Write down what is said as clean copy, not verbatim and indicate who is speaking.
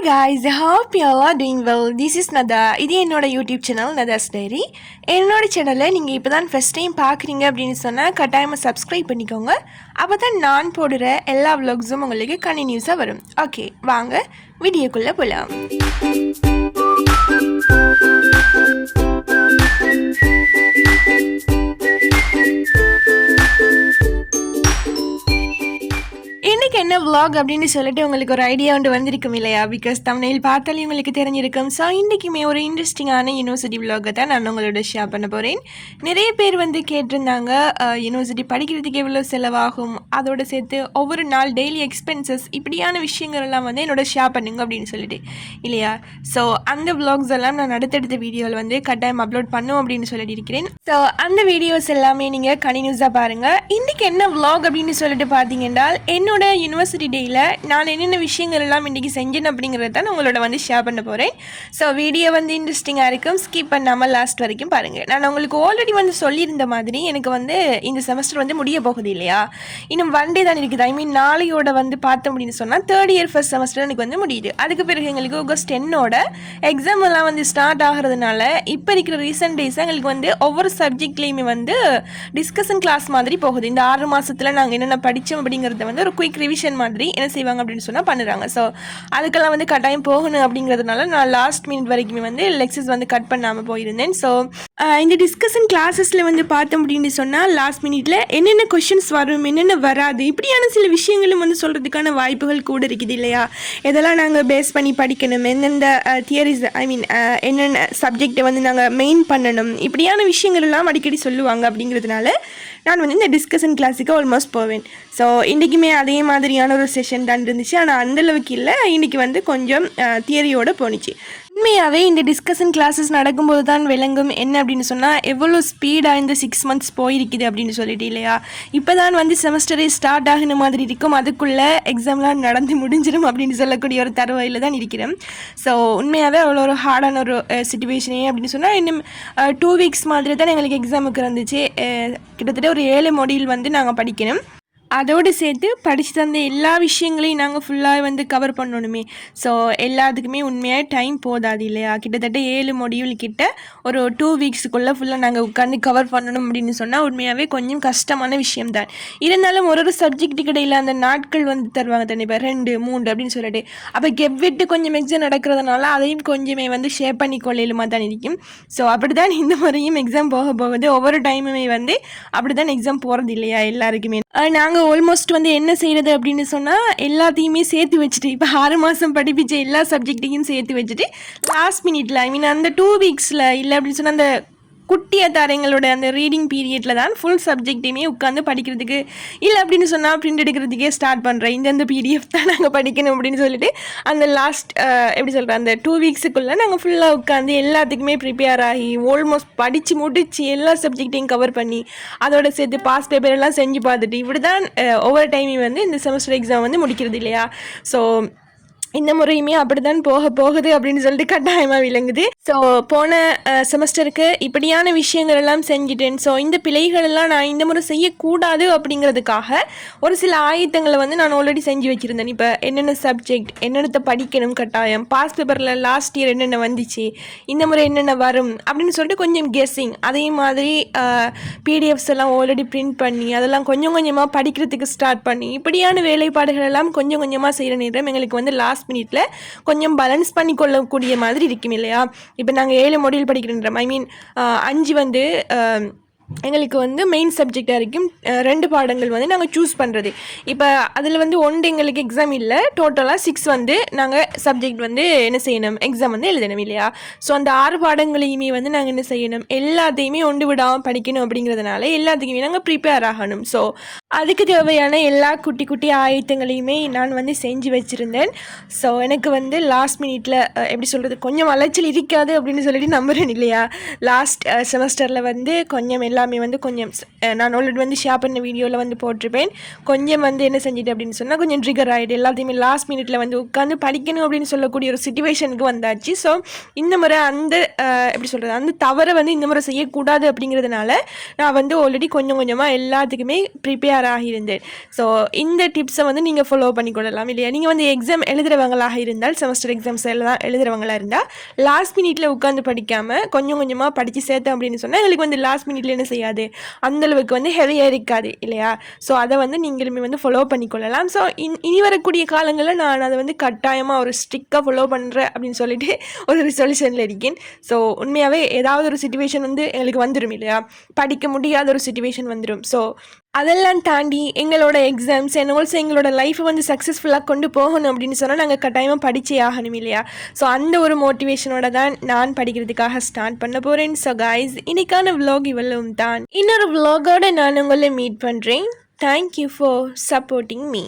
Speaker 1: guys, I hope you all are doing well. This is Nada. இது என்னோட YouTube channel நதாஸ் diary. என்னோட சேனலை நீங்கள் இப்போ தான் ஃபஸ்ட் டைம் பார்க்குறீங்க அப்படின்னு சொன்னால் கட்டாயமாக சப்ஸ்கிரைப் பண்ணிக்கோங்க. அப்போ தான் நான் போடுற எல்லா விலாக்ஸும் உங்களுக்கு கண்டினியூஸாக வரும். ஓகே, வாங்க வீடியோக்குள்ளே போகலாம். இன்றைக்கி என்ன விலாக் அப்படின்னு சொல்லிட்டு உங்களுக்கு ஒரு ஐடியா ஒன்று வந்திருக்கும் இல்லையா? பிகாஸ் தமிழில் பார்த்தாலே உங்களுக்கு தெரிஞ்சிருக்கும். ஸோ இன்றைக்குமே ஒரு இன்ட்ரெஸ்டிங்கான யூனிவர்சிட்டி விலாகை தான் நான் உங்களோட ஷேர் பண்ண போகிறேன். நிறைய பேர் கேட்டிருந்தாங்க, யூனிவர்சிட்டி படிக்கிறதுக்கு எவ்வளோ செலவாகும், அதோடு சேர்த்து ஒவ்வொரு நாள் டெய்லி எக்ஸ்பென்சஸ், இப்படியான விஷயங்கள் எல்லாம் என்னோட ஷேர் பண்ணுங்க அப்படின்னு சொல்லிட்டு இல்லையா? ஸோ அந்த விலாக்ஸ் எல்லாம் நான் அடுத்தடுத்த வீடியோவில் கட்டாயம் அப்லோட் பண்ணும் அப்படின்னு சொல்லிட்டு இருக்கிறேன். ஸோ அந்த வீடியோஸ் எல்லாமே நீங்கள் கண்டினியூஸாக பாருங்கள். இன்றைக்கி என்ன விலாக் அப்படின்னு சொல்லிட்டு பார்த்தீங்கன்னா, என்னோட யூனிவர்சிட்டி டேயில் நான் என்னென்ன விஷயங்கள் எல்லாம் இன்றைக்கி செஞ்சேன் அப்படிங்கிறத தான் உங்களோட ஷேர் பண்ண போகிறேன். ஸோ வீடியோ இன்ட்ரெஸ்டிங்காக இருக்கும், ஸ்கிப் பண்ணாமல் லாஸ்ட் வரைக்கும் பாருங்கள். நான் உங்களுக்கு ஆல்ரெடி சொல்லியிருந்த மாதிரி எனக்கு இந்த செமஸ்டர் முடிய போகுது இல்லையா? இன்னும் 1 day தான் இருக்குது. ஐ மீன் நாளையோட பார்த்தோம் அப்படின்னு சொன்னால் 3rd year ஃபர்ஸ்ட் செமஸ்டர் எனக்கு முடியுது. அதுக்கு பிறகு எங்களுக்கு ஆகஸ்ட் 10 எக்ஸாம் எல்லாம் ஸ்டார்ட் ஆகிறதுனால இப்போ இருக்கிற ரீசெண்ட் டேஸாக எங்களுக்கு ஒவ்வொரு சப்ஜெக்ட்லேயுமே டிஸ்கஷன் கிளாஸ் மாதிரி போகுது. இந்த 6 மாதத்தில் நாங்கள் என்னென்ன படித்தோம் அப்படிங்கிறத ஒரு குயிக் ரிவிஷன் மாதிரி என்ன செய்வாங்க அப்படின்னு சொன்னால் பண்ணுறாங்க. ஸோ அதுக்கெல்லாம் கட்டாயம் போகணும் அப்படிங்கிறதுனால நான் லாஸ்ட் மினிட் வரைக்குமே லெக்சர்ஸ் கட் பண்ணாமல் போயிருந்தேன். ஸோ இந்த டிஸ்கஷன் கிளாஸஸில் பார்த்தோம் அப்படின்னு சொன்னால் லாஸ்ட் மினிட்ல என்னென்ன கொஷின்ஸ் வரும், என்னென்ன வராது, இப்படியான சில விஷயங்களும் சொல்கிறதுக்கான வாய்ப்புகள் கூட இருக்குது இல்லையா? இதெல்லாம் நாங்கள் பேஸ் பண்ணி படிக்கணும், எந்தெந்த தியரிஸ், ஐ மீன் என்னென்ன சப்ஜெக்டை நாங்கள் மெயின் பண்ணணும், இப்படியான விஷயங்கள் எல்லாம் அடிக்கடி சொல்லுவாங்க. அப்படிங்கிறதுனால நான் இந்த டிஸ்கஷன் கிளாஸுக்கு ஆல்மோஸ்ட் போவேன். ஸோ இன்றைக்குமே அதே மாதிரியான ஒரு செஷன் தான் இருந்துச்சு. ஆனால் அந்தளவுக்கு இல்லை, இன்றைக்கி கொஞ்சம் தியரியோடு போணுச்சு. உண்மையாகவே இந்த டிஸ்கஷன் கிளாஸஸ் நடக்கும்போது தான் விளங்கும் என்ன அப்படின்னு சொன்னால் எவ்வளோ ஸ்பீடாக இந்த 6 months போயிருக்குது அப்படின்னு சொல்லிட்டு இல்லையா? இப்போ தான் செமஸ்டரே ஸ்டார்ட் ஆகின மாதிரி இருக்கும், அதுக்குள்ளே எக்ஸாம்லாம் நடந்து முடிஞ்சிடும் அப்படின்னு சொல்லக்கூடிய ஒரு தருவாயில் தான் இருக்கிறோம். ஸோ உண்மையாகவே அவ்வளோ ஒரு ஹார்டான ஒரு சிச்சுவேஷனே அப்படின்னு சொன்னால் இன்னும் 2 weeks மாதிரி தான் எங்களுக்கு எக்ஸாமுக்கு இருந்துச்சு. கிட்டத்தட்ட ஒரு 7 module நாங்கள் படிக்கணும். அதோடு சேர்த்து படித்து தந்த எல்லா விஷயங்களையும் நாங்கள் ஃபுல்லாக கவர் பண்ணணுமே. ஸோ எல்லாத்துக்குமே உண்மையாக டைம் போதாது இல்லையா? கிட்டத்தட்ட 7 module கிட்ட ஒரு 2 weeksக்குள்ளே ஃபுல்லாக நாங்கள் உட்காந்து கவர் பண்ணணும் அப்படின்னு சொன்னால் உண்மையாகவே கொஞ்சம் கஷ்டமான விஷயம்தான். இருந்தாலும் ஒரு சப்ஜெக்ட்டுக்கு இடையில் அந்த நாட்கள் தருவாங்க தானே, இப்போ 2, 3 அப்படின்னு சொல்லிட்டு. அப்போ கெப் விட்டு கொஞ்சம் எக்ஸாம் நடக்கிறதுனால அதையும் கொஞ்சமே ஷேர் பண்ணி கொள்ளையிலுமா தான் இருக்கும். ஸோ அப்படி தான் இந்த முறையும் எக்ஸாம் போகுது. ஒவ்வொரு டைமுமே அப்படி தான் எக்ஸாம் போகிறது இல்லையா எல்லாருக்குமே. நாங்கள் ஆல்மோஸ்ட் என்ன செய்கிறது அப்படின்னு சொன்னால் எல்லாத்தையுமே சேர்த்து வச்சுட்டு, இப்போ 6 மாதம் படிப்பிச்ச எல்லா சப்ஜெக்டையும் சேர்த்து வச்சுட்டு லாஸ்ட் மினிட்ல, ஐ மீன் அந்த 2 weeksல இல்லை அப்படின்னு சொன்னால் அந்த குட்டிய தாரங்களோட அந்த ரீடிங் பீரியடில் தான் ஃபுல் சப்ஜெக்டையுமே உட்காந்து படிக்கிறதுக்கு, இல்லை அப்படின்னு சொன்னால் பிரிண்ட் எடுக்கிறதுக்கே ஸ்டார்ட் பண்ணுறேன். இந்த பிடிஎஃப் தான் நாங்கள் படிக்கணும் அப்படின்னு சொல்லிட்டு அந்த லாஸ்ட் எப்படி சொல்கிறேன், அந்த 2 weeksக்குள்ளே நாங்கள் ஃபுல்லாக உட்காந்து எல்லாத்துக்குமே ப்ரிப்பேர் ஆகி ஆல்மோஸ்ட் படித்து முடிச்சு எல்லா சப்ஜெக்டையும் கவர் பண்ணி அதோட சேர்த்து பாஸ் பேப்பர் எல்லாம் செஞ்சு பார்த்துட்டு இப்படி தான் ஒவ்வொரு டைமையும் இந்த செமஸ்டர் எக்ஸாம் முடிக்கிறது இல்லையா? ஸோ இந்த முறையுமே அப்படி தான் போகுது அப்படின்னு சொல்லிட்டு கட்டாயமாக விளங்குது. ஸோ போன செமஸ்டருக்கு இப்படியான விஷயங்கள் எல்லாம் செஞ்சுட்டேன். ஸோ இந்த பிழைகள் எல்லாம் நான் இந்த முறை செய்யக்கூடாது அப்படிங்கிறதுக்காக ஒரு சில ஆயத்தங்களை நான் ஆல்ரெடி செஞ்சு வச்சுருந்தேன். இப்போ என்னென்ன சப்ஜெக்ட், என்னென்ன படிக்கணும் கட்டாயம், பாஸ் பேப்பரில் லாஸ்ட் இயர் என்னென்ன வந்துச்சு, இந்த முறை என்னென்ன வரும் அப்படின்னு சொல்லிட்டு கொஞ்சம் கெஸ்ஸிங். அதே மாதிரி பிடிஎஃப்ஸ் எல்லாம் ஆல்ரெடி பிரிண்ட் பண்ணி அதெல்லாம் கொஞ்சம் கொஞ்சமாக படிக்கிறதுக்கு ஸ்டார்ட் பண்ணி இப்படியான வேலைப்பாடுகள் எல்லாம் கொஞ்சம் கொஞ்சமாக செய்கிற நேரம் எங்களுக்கு லாஸ்ட் மினிட்ல கொஞ்சம் பேலன்ஸ் பண்ணி கொள்ளக்கூடிய மாதிரி இருக்கும் இல்லையா? இப்போ நாங்கள் 7 module படிக்கிறோம். ஐ மீன் 5 எங்களுக்கு மெயின் சப்ஜெக்டாக இருக்கும். 2 பாடங்கள் நாங்கள் சூஸ் பண்ணுறது. இப்போ அதில் 1 எங்களுக்கு எக்ஸாம் இல்லை, டோட்டலாக 6 நாங்கள் சப்ஜெக்ட் என்ன செய்யணும், எக்ஸாம் எழுதணும் இல்லையா? ஸோ அந்த 6 பாடங்களையுமே நாங்கள் என்ன செய்யணும், எல்லாத்தையுமே ஒன்று விடாமல் படிக்கணும். அப்படிங்கிறதுனால எல்லாத்துக்குமே நாங்கள் ப்ரிப்பேர் ஆகணும். ஸோ அதுக்கு தேவையான எல்லா குட்டி குட்டி ஆயத்தங்களையுமே நான் செஞ்சு வச்சுருந்தேன். ஸோ எனக்கு லாஸ்ட் மினிட்ல எப்படி சொல்கிறது, கொஞ்சம் அலைச்சல் இருக்காது அப்படின்னு சொல்லிட்டு நம்புறேன் இல்லையா? லாஸ்ட் செமஸ்டரில் கொஞ்சம் எல்லாமே கொஞ்சம் நான் ஆல்ரெடி ஷேர் பண்ண வீடியோவில் போட்டிருப்பேன். கொஞ்சம் என்ன செஞ்சுட்டு அப்படின்னு சொன்னால் கொஞ்சம் ட்ரிகர் ஆகிடு, எல்லாத்தையுமே லாஸ்ட் மினிட்ல உட்காந்து படிக்கணும் அப்படின்னு சொல்லக்கூடிய ஒரு சிச்சுவேஷனுக்கு வந்தாச்சு. ஸோ இந்த முறை அந்த எப்படி சொல்கிறது, அந்த தவறை இந்த முறை செய்யக்கூடாது அப்படிங்கிறதுனால நான் ஆல்ரெடி கொஞ்சம் கொஞ்சமாக எல்லாத்துக்குமே ப்ரிப்பேர் மாணவராக இருந்தேன். ஸோ இந்த டிப்ஸை வந்து நீங்கள் ஃபாலோ பண்ணிக்கொள்ளலாம் இல்லையா. நீங்கள் வந்து எக்ஸாம் எழுதுகிறவங்களாக இருந்தால், செமஸ்டர் எக்ஸாம்ஸ் எல்லாம் எழுதுகிறவங்களாக இருந்தால் லாஸ்ட் மினிட்ல உட்காந்து படிக்காமல் கொஞ்சம் கொஞ்சமாக படித்து சேர்த்தேன் அப்படின்னு சொன்னால் எங்களுக்கு வந்து லாஸ்ட் மினிட்ல என்ன செய்யாது, அந்தளவுக்கு வந்து ஹெவியாக இருக்காது இல்லையா. ஸோ அதை வந்து நீங்களுமே வந்து ஃபாலோ பண்ணிக்கொள்ளலாம். ஸோ இனி வரக்கூடிய காலங்களில் நான் அதை வந்து கட்டாயமாக ஒரு ஸ்ட்ரிக்டாக ஃபாலோ பண்ணுறேன் அப்படின்னு சொல்லிட்டு ஒரு ரிசல்யூஷனில் இருக்கேன். ஸோ உண்மையாகவே ஏதாவது ஒரு சுச்சுவேஷன் வந்து எங்களுக்கு வந்துடும் இல்லையா, படிக்க முடியாத ஒரு சுச்சுவேஷன் வந்துடும். ஸோ அதெல்லாம் தாண்டி எங்களோட எக்ஸாம்ஸ் அண்ட் ஆல்சோ எங்களோட லைஃப்பை வந்து சக்ஸஸ்ஃபுல்லாக கொண்டு போகணும் அப்படின்னு சொன்னால் நாங்கள் கட்டாயமாக படித்தே ஆகணும் இல்லையா. ஸோ அந்த ஒரு மோட்டிவேஷனோட தான் நான் படிக்கிறதுக்காக ஸ்டார்ட் பண்ண போகிறேன். ஸோ கைஸ், இன்னைக்கான விலாக் இவ்வளவும் தான். இன்னொரு விலாகோட நான் உங்களை மீட் பண்ணுறேன். Thank you for supporting me.